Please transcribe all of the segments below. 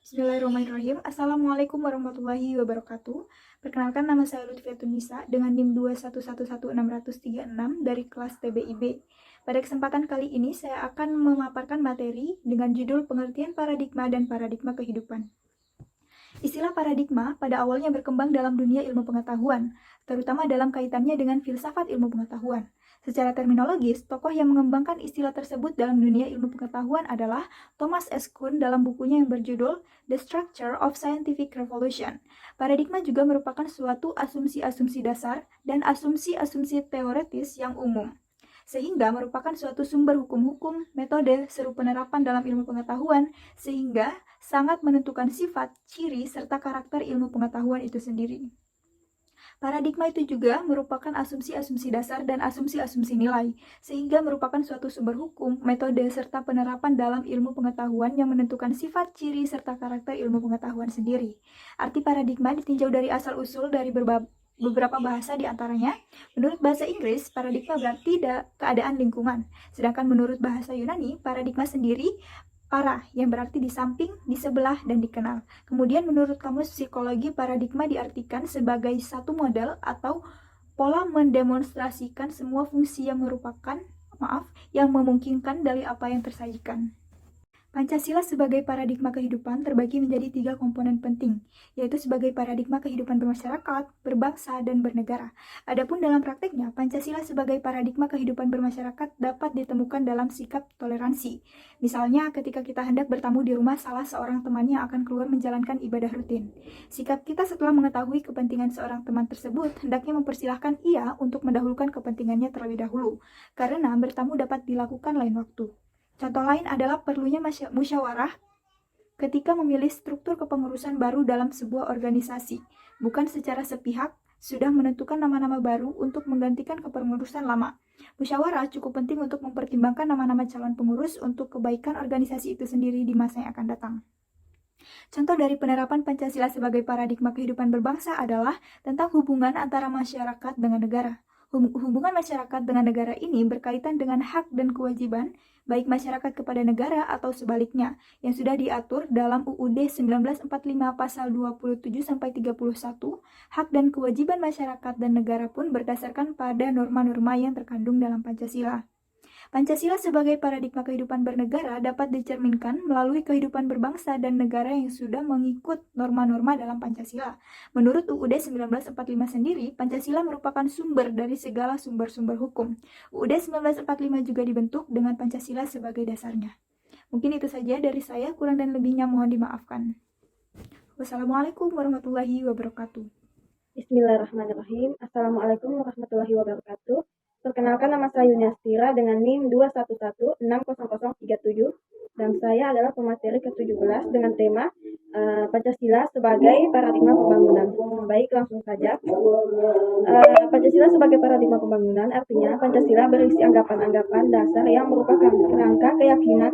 Bismillahirrahmanirrahim. Assalamualaikum warahmatullahi wabarakatuh. Perkenalkan, nama saya Lutfia Tunisa dengan NIM 2111636 dari kelas TBIB. Pada kesempatan kali ini saya akan memaparkan materi dengan judul pengertian paradigma dan paradigma kehidupan. Istilah paradigma pada awalnya berkembang dalam dunia ilmu pengetahuan, terutama dalam kaitannya dengan filsafat ilmu pengetahuan. Secara terminologis, tokoh yang mengembangkan istilah tersebut dalam dunia ilmu pengetahuan adalah Thomas S. Kuhn dalam bukunya yang berjudul The Structure of Scientific Revolution. Paradigma juga merupakan suatu asumsi-asumsi dasar dan asumsi-asumsi teoretis yang umum, sehingga merupakan suatu sumber hukum-hukum, metode, seru penerapan dalam ilmu pengetahuan, sehingga sangat menentukan sifat, ciri, serta karakter ilmu pengetahuan itu sendiri. Paradigma itu juga merupakan asumsi-asumsi dasar dan asumsi-asumsi nilai, sehingga merupakan suatu sumber hukum, metode, serta penerapan dalam ilmu pengetahuan yang menentukan sifat, ciri, serta karakter ilmu pengetahuan sendiri. Arti paradigma ditinjau dari asal-usul dari beberapa bahasa di antaranya. Menurut bahasa Inggris, paradigma berarti keadaan lingkungan. Sedangkan menurut bahasa Yunani, paradigma sendiri para, yang berarti di samping, di sebelah, dan dikenal. Kemudian menurut kamus psikologi, paradigma diartikan sebagai satu model atau pola mendemonstrasikan semua fungsi yang yang memungkinkan dari apa yang tersajikan. Pancasila sebagai paradigma kehidupan terbagi menjadi 3 komponen penting, yaitu sebagai paradigma kehidupan bermasyarakat, berbangsa, dan bernegara. Adapun dalam prakteknya, Pancasila sebagai paradigma kehidupan bermasyarakat dapat ditemukan dalam sikap toleransi. Misalnya, ketika kita hendak bertamu di rumah salah seorang teman yang akan keluar menjalankan ibadah rutin. Sikap kita setelah mengetahui kepentingan seorang teman tersebut, hendaknya mempersilahkan ia untuk mendahulukan kepentingannya terlebih dahulu, karena bertamu dapat dilakukan lain waktu. Contoh lain adalah perlunya musyawarah ketika memilih struktur kepengurusan baru dalam sebuah organisasi, bukan secara sepihak sudah menentukan nama-nama baru untuk menggantikan kepengurusan lama. Musyawarah cukup penting untuk mempertimbangkan nama-nama calon pengurus untuk kebaikan organisasi itu sendiri di masa yang akan datang. Contoh dari penerapan Pancasila sebagai paradigma kehidupan berbangsa adalah tentang hubungan antara masyarakat dengan negara. Hubungan masyarakat dengan negara ini berkaitan dengan hak dan kewajiban baik masyarakat kepada negara atau sebaliknya, yang sudah diatur dalam UUD 1945 pasal 27-31, hak dan kewajiban masyarakat dan negara pun berdasarkan pada norma-norma yang terkandung dalam Pancasila. Pancasila sebagai paradigma kehidupan bernegara dapat dicerminkan melalui kehidupan berbangsa dan negara yang sudah mengikut norma-norma dalam Pancasila. Menurut UUD 1945 sendiri, Pancasila merupakan sumber dari segala sumber-sumber hukum. UUD 1945 juga dibentuk dengan Pancasila sebagai dasarnya. Mungkin itu saja dari saya, kurang dan lebihnya mohon dimaafkan. Wassalamualaikum warahmatullahi wabarakatuh. Bismillahirrahmanirrahim. Assalamualaikum warahmatullahi wabarakatuh. Perkenalkan, nama saya Yuniastira dengan NIM 2116037 dan saya adalah pemateri ke-17 dengan tema Pancasila sebagai paradigma pembangunan. Baik, langsung saja. Pancasila sebagai paradigma pembangunan artinya Pancasila berisi anggapan-anggapan dasar yang merupakan kerangka keyakinan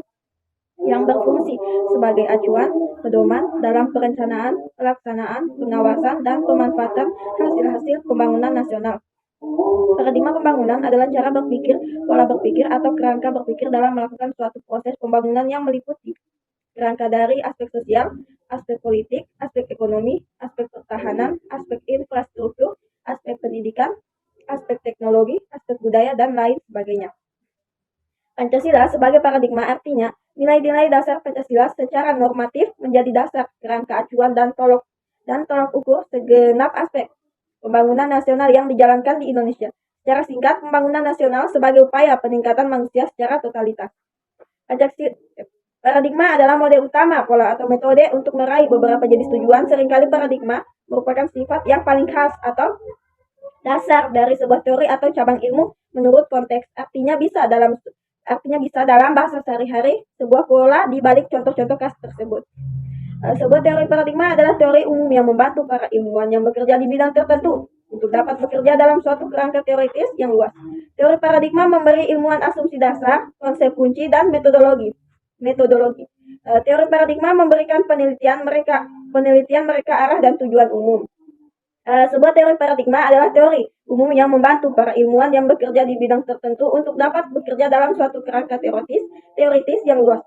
yang berfungsi sebagai acuan, pedoman dalam perencanaan, pelaksanaan, pengawasan, dan pemanfaatan hasil-hasil pembangunan nasional. Paradigma pembangunan adalah cara berpikir, pola berpikir, atau kerangka berpikir dalam melakukan suatu proses pembangunan yang meliputi kerangka dari aspek sosial, aspek politik, aspek ekonomi, aspek pertahanan, aspek infrastruktur, aspek pendidikan, aspek teknologi, aspek budaya, dan lain sebagainya. Pancasila sebagai paradigma artinya nilai-nilai dasar Pancasila secara normatif menjadi dasar, kerangka acuan, dan tolok ukur segenap aspek pembangunan nasional yang dijalankan di Indonesia. Secara singkat, pembangunan nasional sebagai upaya peningkatan manusia secara totalitas. Paradigma adalah model utama, pola atau metode untuk meraih beberapa jenis tujuan. Seringkali paradigma merupakan sifat yang paling khas atau dasar dari sebuah teori atau cabang ilmu menurut konteks. Artinya bisa dalam bahasa sehari-hari sebuah pola di balik contoh-contoh khas tersebut. Sebuah teori paradigma adalah teori umum yang membantu para ilmuwan yang bekerja di bidang tertentu untuk dapat bekerja dalam suatu kerangka teoritis yang luas. Teori paradigma memberi ilmuwan asumsi dasar, konsep kunci, dan metodologi. Teori paradigma memberikan penelitian mereka arah dan tujuan umum. Sebuah teori paradigma adalah teori umum yang membantu para ilmuwan yang bekerja di bidang tertentu untuk dapat bekerja dalam suatu kerangka teoritis yang luas.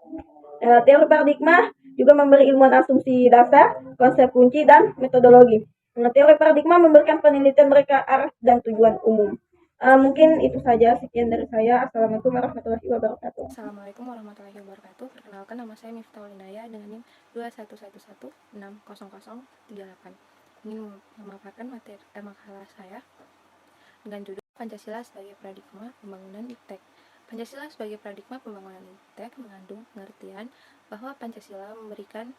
Teori paradigma juga memberi ilmuwan asumsi dasar, konsep kunci, dan metodologi. Teori paradigma memberikan penelitian mereka arah dan tujuan umum. Mungkin itu saja, sekian dari saya. Assalamualaikum warahmatullahi wabarakatuh. Assalamualaikum warahmatullahi wabarakatuh. Perkenalkan, nama saya Miftahul Hidayah dengan NIM 211160038. Ini memaparkan makalah saya dengan judul Pancasila sebagai Paradigma Pembangunan IPTEK. Pancasila sebagai paradigma pembangunan IPTEK mengandung pengertian bahwa Pancasila memberikan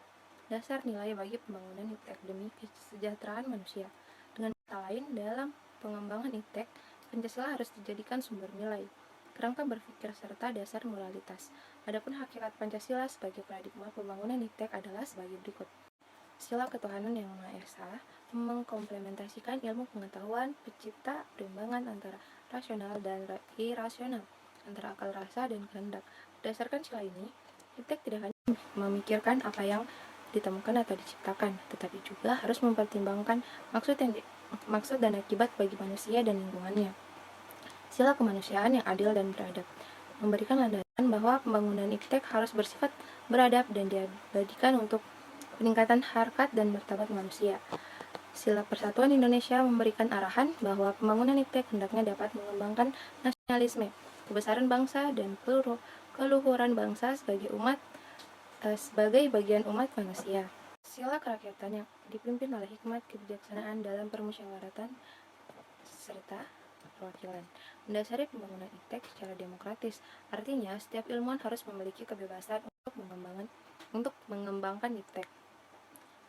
dasar nilai bagi pembangunan IPTEK demi kesejahteraan manusia. Dengan kata lain, dalam pengembangan IPTEK, Pancasila harus dijadikan sumber nilai, kerangka berpikir serta dasar moralitas. Adapun hakikat Pancasila sebagai paradigma pembangunan IPTEK adalah sebagai berikut. Sila ketuhanan yang Maha Esa mengkomplementasikan ilmu pengetahuan pencipta perimbangan antara rasional dan irasional, antara akal rasa dan kehendak. Berdasarkan sila ini, IPTEK tidak hanya memikirkan apa yang ditemukan atau diciptakan, tetapi juga harus mempertimbangkan maksud dan akibat bagi manusia dan lingkungannya. Sila kemanusiaan yang adil dan beradab memberikan landasan bahwa pembangunan IPTEK harus bersifat beradab dan diabadikan untuk peningkatan harkat dan martabat manusia. Sila persatuan Indonesia memberikan arahan bahwa pembangunan IPTEK hendaknya dapat mengembangkan nasionalisme, kebesaran bangsa, dan keluhuran bangsa sebagai bagian umat manusia. Sila kerakyatan yang dipimpin oleh hikmat kebijaksanaan dalam permusyawaratan serta perwakilan mendasari pembangunan IPTEK secara demokratis. Artinya, setiap ilmuwan harus memiliki kebebasan untuk mengembangkan IPTEK.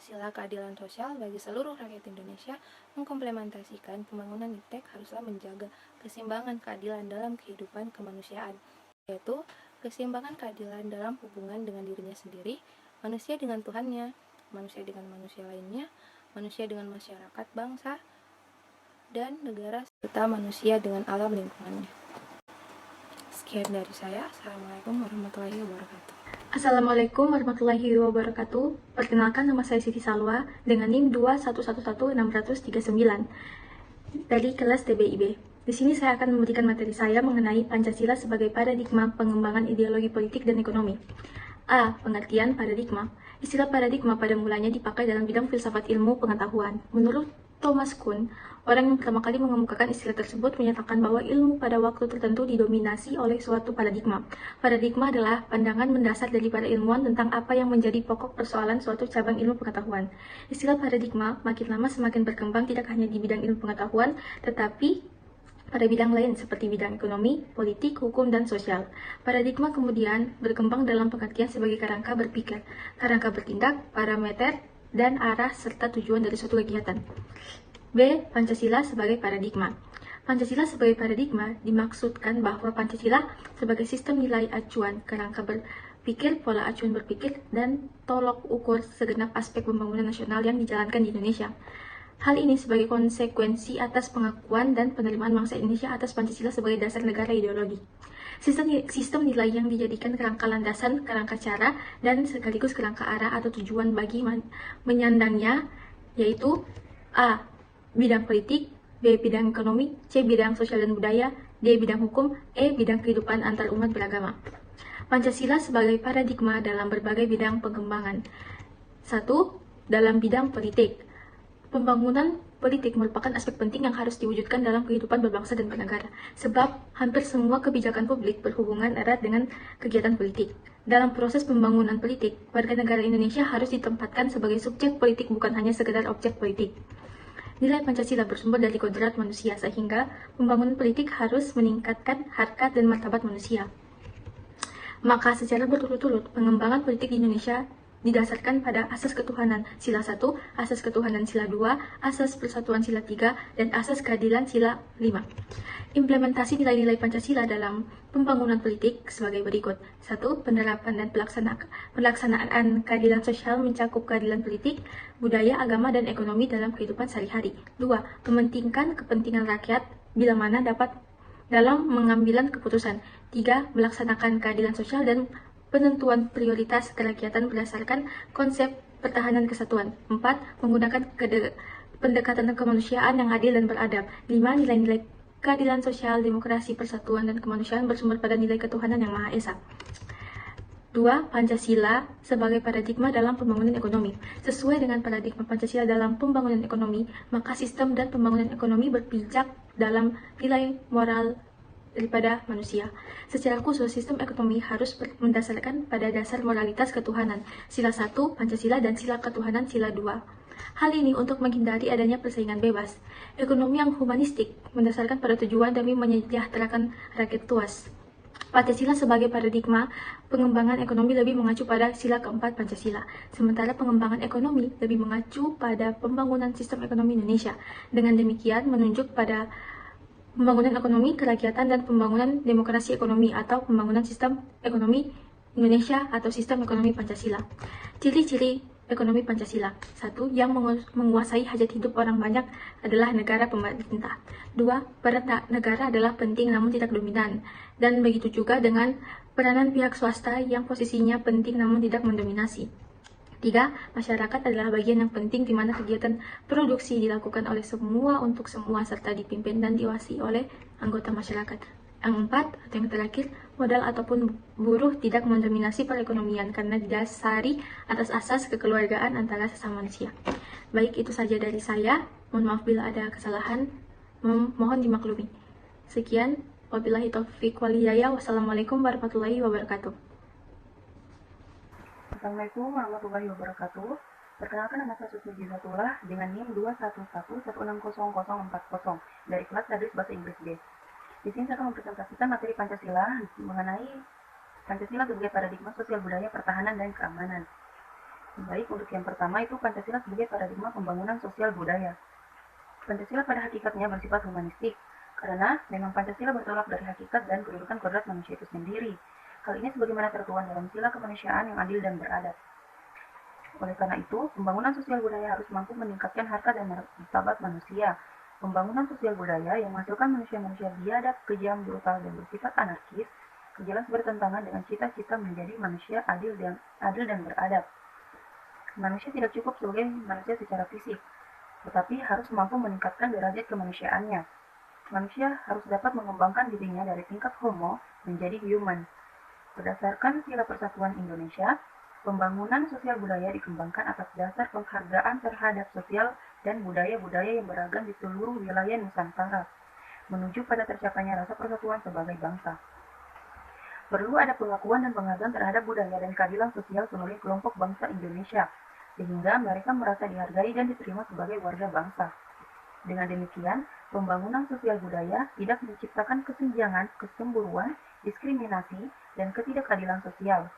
Sila keadilan sosial bagi seluruh rakyat Indonesia mengkomplementasikan pembangunan IPTEK haruslah menjaga keseimbangan keadilan dalam kehidupan kemanusiaan, yaitu keseimbangan keadilan dalam hubungan dengan dirinya sendiri, manusia dengan Tuhannya, manusia dengan manusia lainnya, manusia dengan masyarakat bangsa dan negara, serta manusia dengan alam lingkungannya. Sekian dari saya. Assalamualaikum warahmatullahi wabarakatuh. Assalamualaikum warahmatullahi wabarakatuh. Perkenalkan, nama saya Siti Salwa dengan NIM 2111639 dari kelas TBIB. Di sini saya akan memberikan materi saya mengenai Pancasila sebagai paradigma pengembangan ideologi politik dan ekonomi. A. Pengertian paradigma. Istilah paradigma pada mulanya dipakai dalam bidang filsafat ilmu pengetahuan. Menurut Thomas Kuhn, orang yang pertama kali mengemukakan istilah tersebut menyatakan bahwa ilmu pada waktu tertentu didominasi oleh suatu paradigma. Paradigma adalah pandangan mendasar daripada ilmuwan tentang apa yang menjadi pokok persoalan suatu cabang ilmu pengetahuan. Istilah paradigma makin lama semakin berkembang tidak hanya di bidang ilmu pengetahuan, tetapi pada bidang lain seperti bidang ekonomi, politik, hukum, dan sosial. Paradigma kemudian berkembang dalam pengertian sebagai kerangka berpikir, kerangka bertindak, parameter, dan arah serta tujuan dari suatu kegiatan. B. Pancasila sebagai paradigma. Pancasila sebagai paradigma dimaksudkan bahwa Pancasila sebagai sistem nilai acuan, kerangka berpikir, pola acuan berpikir, dan tolok ukur segenap aspek pembangunan nasional yang dijalankan di Indonesia. Hal ini sebagai konsekuensi atas pengakuan dan penerimaan bangsa Indonesia atas Pancasila sebagai dasar negara ideologi. Sistem nilai yang dijadikan kerangka landasan, kerangka cara, dan sekaligus kerangka arah atau tujuan bagi menyandangnya, yaitu A. Bidang politik, B. Bidang ekonomi, C. Bidang sosial dan budaya, D. Bidang hukum, E. Bidang kehidupan antar umat beragama. Pancasila sebagai paradigma dalam berbagai bidang pengembangan. 1. Dalam bidang politik. Pembangunan politik merupakan aspek penting yang harus diwujudkan dalam kehidupan berbangsa dan bernegara, sebab hampir semua kebijakan publik berhubungan erat dengan kegiatan politik. Dalam proses pembangunan politik, warga negara Indonesia harus ditempatkan sebagai subjek politik, bukan hanya sekedar objek politik. Nilai Pancasila bersumber dari kodrat manusia, sehingga pembangunan politik harus meningkatkan harkat dan martabat manusia. Maka secara berturut-turut, pengembangan politik di Indonesia didasarkan pada asas ketuhanan sila 1, asas ketuhanan sila 2, asas persatuan sila 3, dan asas keadilan sila 5. Implementasi nilai-nilai Pancasila dalam pembangunan politik sebagai berikut. 1. Penerapan dan pelaksanaan keadilan sosial mencakup keadilan politik, budaya, agama, dan ekonomi dalam kehidupan sehari-hari. 2. Mementingkan kepentingan rakyat bila mana dapat dalam mengambilan keputusan. 3. Melaksanakan keadilan sosial dan penentuan prioritas kerakyatan berdasarkan konsep pertahanan kesatuan. 4. Menggunakan pendekatan kemanusiaan yang adil dan beradab. 5. Nilai-nilai keadilan sosial, demokrasi, persatuan, dan kemanusiaan bersumber pada nilai ketuhanan yang Maha Esa. 2. Pancasila sebagai paradigma dalam pembangunan ekonomi. Sesuai dengan paradigma Pancasila dalam pembangunan ekonomi, maka sistem dan pembangunan ekonomi berpijak dalam nilai moral daripada manusia. Secara khusus, sistem ekonomi harus mendasarkan pada dasar moralitas ketuhanan, sila 1 Pancasila dan sila ketuhanan sila 2. Hal ini untuk menghindari adanya persaingan bebas. Ekonomi yang humanistik mendasarkan pada tujuan demi menyejahterakan rakyat luas. Pancasila sebagai paradigma pengembangan ekonomi lebih mengacu pada sila keempat Pancasila, sementara pengembangan ekonomi lebih mengacu pada pembangunan sistem ekonomi Indonesia. Dengan demikian, menunjuk pada pembangunan ekonomi kerakyatan dan pembangunan demokrasi ekonomi atau pembangunan sistem ekonomi Indonesia atau sistem ekonomi Pancasila. Ciri-ciri ekonomi Pancasila. 1. Yang menguasai hajat hidup orang banyak adalah negara pemerintah. 2. Peran negara adalah penting namun tidak dominan. Dan begitu juga dengan peranan pihak swasta yang posisinya penting namun tidak mendominasi. 3. Masyarakat adalah bagian yang penting di mana kegiatan produksi dilakukan oleh semua untuk semua serta dipimpin dan diawasi oleh anggota masyarakat. Yang 4, atau yang terakhir, modal ataupun buruh tidak mendominasi perekonomian karena didasari atas asas kekeluargaan antara sesama manusia. Baik, itu saja dari saya. Mohon maaf bila ada kesalahan. Mohon dimaklumi. Sekian. Wabillahi taufiq wal hidayah. Wassalamualaikum warahmatullahi wabarakatuh. Assalamualaikum warahmatullahi wabarakatuh. Perkenalkan, nama saya Susmi Jizatullah dengan NIM 211160040 dari kelas Tadris Bahasa Inggris B. Di sini saya akan mempresentasikan materi Pancasila mengenai Pancasila sebagai paradigma sosial budaya pertahanan dan keamanan. Baik, untuk yang pertama itu Pancasila sebagai paradigma pembangunan sosial budaya. Pancasila pada hakikatnya bersifat humanistik, karena memang Pancasila bertolak dari hakikat dan kedudukan kodrat manusia itu sendiri. Hal ini sebagaimana tertuang dalam sila kemanusiaan yang adil dan beradab. Oleh karena itu, pembangunan sosial budaya harus mampu meningkatkan harkat dan martabat manusia. Pembangunan sosial budaya yang menghasilkan manusia-manusia biadab, kejam, brutal, dan bersifat anarkis jelas bertentangan dengan cita-cita menjadi manusia adil dan beradab. Manusia tidak cukup sebagai manusia secara fisik, tetapi harus mampu meningkatkan derajat kemanusiaannya. Manusia harus dapat mengembangkan dirinya dari tingkat homo menjadi human. Berdasarkan sila persatuan Indonesia, pembangunan sosial budaya dikembangkan atas dasar penghargaan terhadap sosial dan budaya-budaya yang beragam di seluruh wilayah Nusantara, menuju pada tercapainya rasa persatuan sebagai bangsa. Perlu ada pengakuan dan penghargaan terhadap budaya dan keadilan sosial sebagai kelompok bangsa Indonesia, sehingga mereka merasa dihargai dan diterima sebagai warga bangsa. Dengan demikian, pembangunan sosial budaya tidak menciptakan kesenjangan, kecemburuan, diskriminasi, dan ketidakadilan sosial.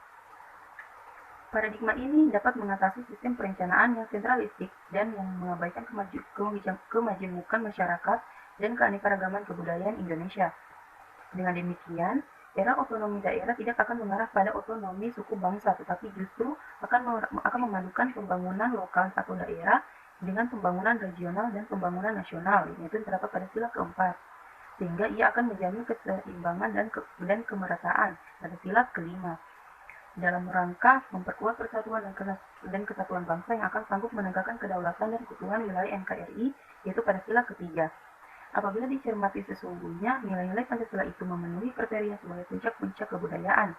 Paradigma ini dapat mengatasi sistem perencanaan yang sentralistik dan yang mengabaikan kemajemukan masyarakat dan keanekaragaman kebudayaan Indonesia. Dengan demikian, era otonomi daerah tidak akan mengarah pada otonomi suku bangsa, tetapi justru akan memadukan pembangunan lokal atau daerah dengan pembangunan regional dan pembangunan nasional, yaitu terdapat pada sila keempat, sehingga ia akan menjamin keseimbangan dan kemerataan pada sila kelima, dalam rangka memperkuat persatuan dan kesatuan bangsa yang akan sanggup menegakkan kedaulatan dan keutuhan wilayah NKRI, yaitu pada sila ketiga. Apabila dicermati sesungguhnya, nilai-nilai Pancasila itu memenuhi kriteria sebagai puncak-puncak kebudayaan,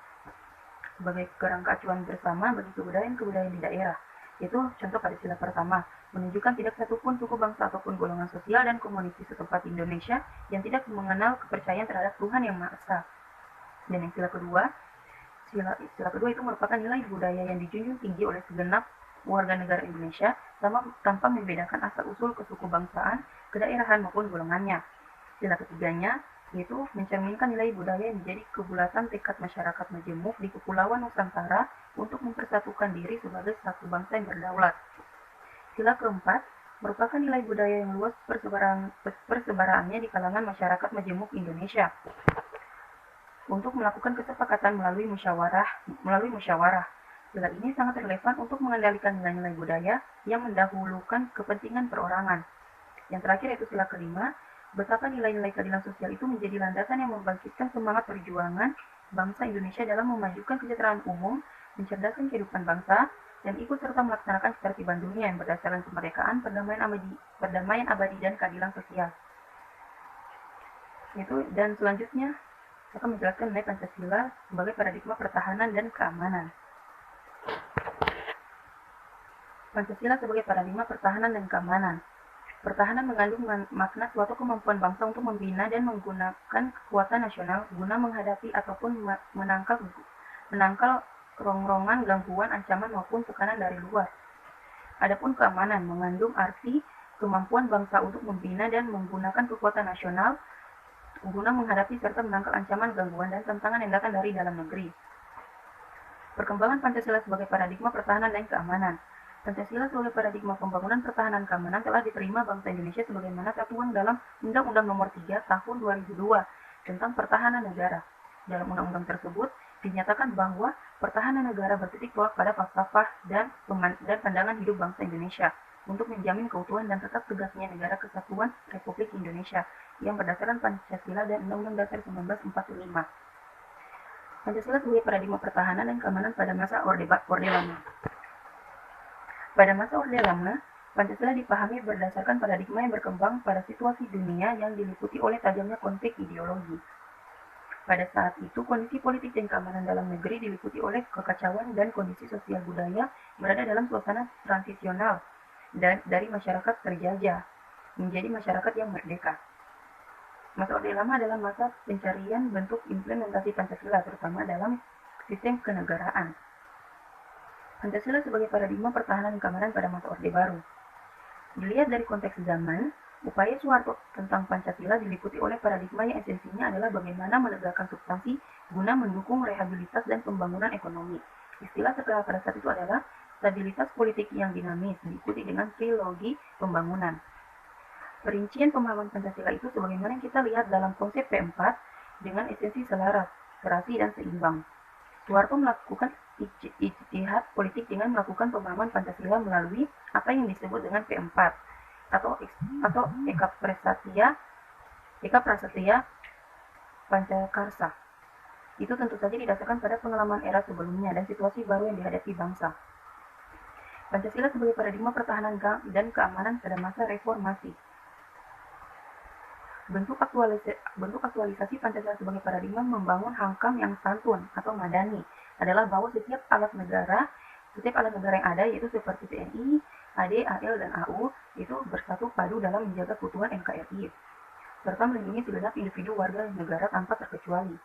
sebagai kerangka acuan bersama bagi kebudayaan-kebudayaan di daerah, yaitu contoh pada sila pertama, menunjukkan tidak satupun suku bangsa ataupun golongan sosial dan komunitas setempat Indonesia yang tidak mengenal kepercayaan terhadap Tuhan Yang Maha Esa. Dan yang sila kedua itu merupakan nilai budaya yang dijunjung tinggi oleh segenap warga negara Indonesia tanpa membedakan asal-usul kesukubangsaan, kedaerahan maupun golongannya. Sila ketiganya yaitu mencerminkan nilai budaya yang menjadi kebulatan tekad masyarakat majemuk di Kepulauan Nusantara untuk mempersatukan diri sebagai satu bangsa yang berdaulat. Sila keempat merupakan nilai budaya yang luas persebaraannya di kalangan masyarakat majemuk Indonesia untuk melakukan kesepakatan melalui musyawarah. Sila ini sangat relevan untuk mengendalikan nilai-nilai budaya yang mendahulukan kepentingan perorangan. Yang terakhir yaitu sila kelima, betapa nilai-nilai keadilan sosial itu menjadi landasan yang membangkitkan semangat perjuangan bangsa Indonesia dalam memajukan kesejahteraan umum, mencerdaskan kehidupan bangsa, dan ikut serta melaksanakan ketertiban dunia yang berdasarkan kemerdekaan, perdamaian abadi, dan keadilan sosial. Dan selanjutnya, akan menjelaskan mengenai Pancasila sebagai paradigma pertahanan dan keamanan. Pancasila sebagai paradigma pertahanan dan keamanan. Pertahanan mengandung makna suatu kemampuan bangsa untuk membina dan menggunakan kekuatan nasional guna menghadapi ataupun menangkal rongrongan, gangguan, ancaman maupun tekanan dari luar. Adapun keamanan mengandung arti kemampuan bangsa untuk membina dan menggunakan kekuatan nasional guna menghadapi serta menangkal ancaman, gangguan, dan tantangan yang datang dari dalam negeri. Perkembangan Pancasila sebagai paradigma pertahanan dan keamanan. Pancasila sebagai paradigma pembangunan pertahanan keamanan telah diterima bangsa Indonesia sebagaimana tertuang dalam Undang-Undang Nomor 3 Tahun 2002 tentang Pertahanan Negara. Dalam undang-undang tersebut dinyatakan bahwa pertahanan negara bertitik tolak pada falsafah dan pandangan hidup bangsa Indonesia untuk menjamin keutuhan dan tetap tegaknya negara kesatuan Republik Indonesia yang berdasarkan Pancasila dan Undang-Undang Dasar 1945. Pancasila sebagai paradigma pertahanan dan keamanan pada masa Orde Lama. Pada masa Orde Lama, Pancasila dipahami berdasarkan paradigma yang berkembang pada situasi dunia yang diliputi oleh tajamnya konflik ideologi. Pada saat itu, kondisi politik dan keamanan dalam negeri diliputi oleh kekacauan dan kondisi sosial budaya berada dalam suasana transisional dan dari masyarakat terjajah menjadi masyarakat yang merdeka. Masa Orde Lama adalah masa pencarian bentuk implementasi Pancasila, terutama dalam sistem kenegaraan. Pancasila sebagai paradigma pertahanan dan keamanan pada masa Orde Baru. Dilihat dari konteks zaman, upaya Soeharto tentang Pancasila diliputi oleh paradigma yang esensinya adalah bagaimana menegakkan substansi guna mendukung rehabilitas dan pembangunan ekonomi. Istilah terkenal pada saat itu adalah stabilitas politik yang dinamis, diikuti dengan trilogi pembangunan. Perincian pemahaman Pancasila itu sebagaimana yang kita lihat dalam konsep P4 dengan esensi selaras, serasi, dan seimbang. Soeharto melakukan ijtihad politik dengan melakukan pemahaman Pancasila melalui apa yang disebut dengan P4 atau Eka Prasetya Pancakarsa. Itu tentu saja didasarkan pada pengalaman era sebelumnya dan situasi baru yang dihadapi bangsa. Pancasila sebagai paradigma pertahanan dan keamanan pada masa reformasi. Bentuk aktualisasi Pancasila sebagai paradigma membangun hankam yang santun atau madani adalah bahwa setiap alat negara yang ada, yaitu seperti TNI, AD, AL, dan AU, itu bersatu padu dalam menjaga keutuhan NKRI, serta melindungi segenap individu warga negara tanpa terkecuali.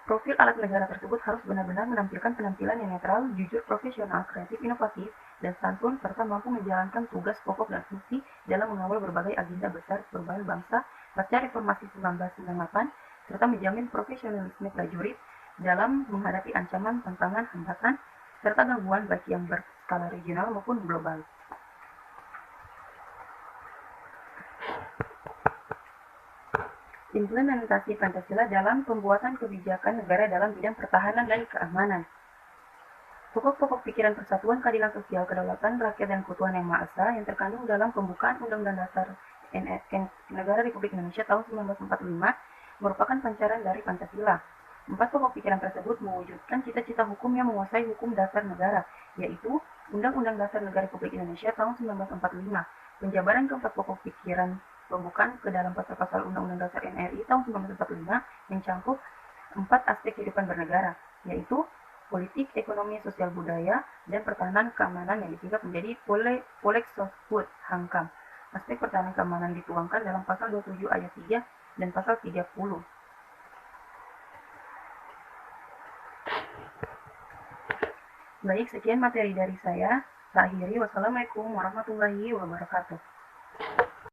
Profil alat negara tersebut harus benar-benar menampilkan penampilan yang netral, jujur, profesional, kreatif, inovatif, dan santun, serta mampu menjalankan tugas pokok dan fungsi dalam mengawal berbagai agenda besar perubahan bangsa pasca reformasi 1998, serta menjamin profesionalisme prajurit dalam menghadapi ancaman, tantangan, hambatan, serta gangguan baik yang berskala regional maupun global. Implementasi Pancasila dalam pembuatan kebijakan negara dalam bidang pertahanan dan keamanan. Pokok-pokok pikiran persatuan, keadilan sosial, kedaulatan rakyat, dan keutuhan yang Maha Esa yang terkandung dalam pembukaan Undang-Undang Dasar Negara Republik Indonesia tahun 1945 merupakan pancaran dari Pancasila. 4 pokok pikiran tersebut mewujudkan cita-cita hukum yang menguasai hukum dasar negara, yaitu Undang-Undang Dasar Negara Republik Indonesia tahun 1945. Penjabaran keempat pokok pikiran pembukaan ke dalam pasal-pasal Undang-Undang Dasar NRI tahun 1945 mencakup 4 aspek kehidupan bernegara, yaitu politik, ekonomi, sosial, budaya, dan pertahanan keamanan yang disingkat menjadi Poleks Sosbud Hankam. Aspek pertahanan keamanan dituangkan dalam pasal 27 ayat 3 dan pasal 30. Baik, sekian materi dari saya. Saya akhiri. Wassalamualaikum warahmatullahi wabarakatuh.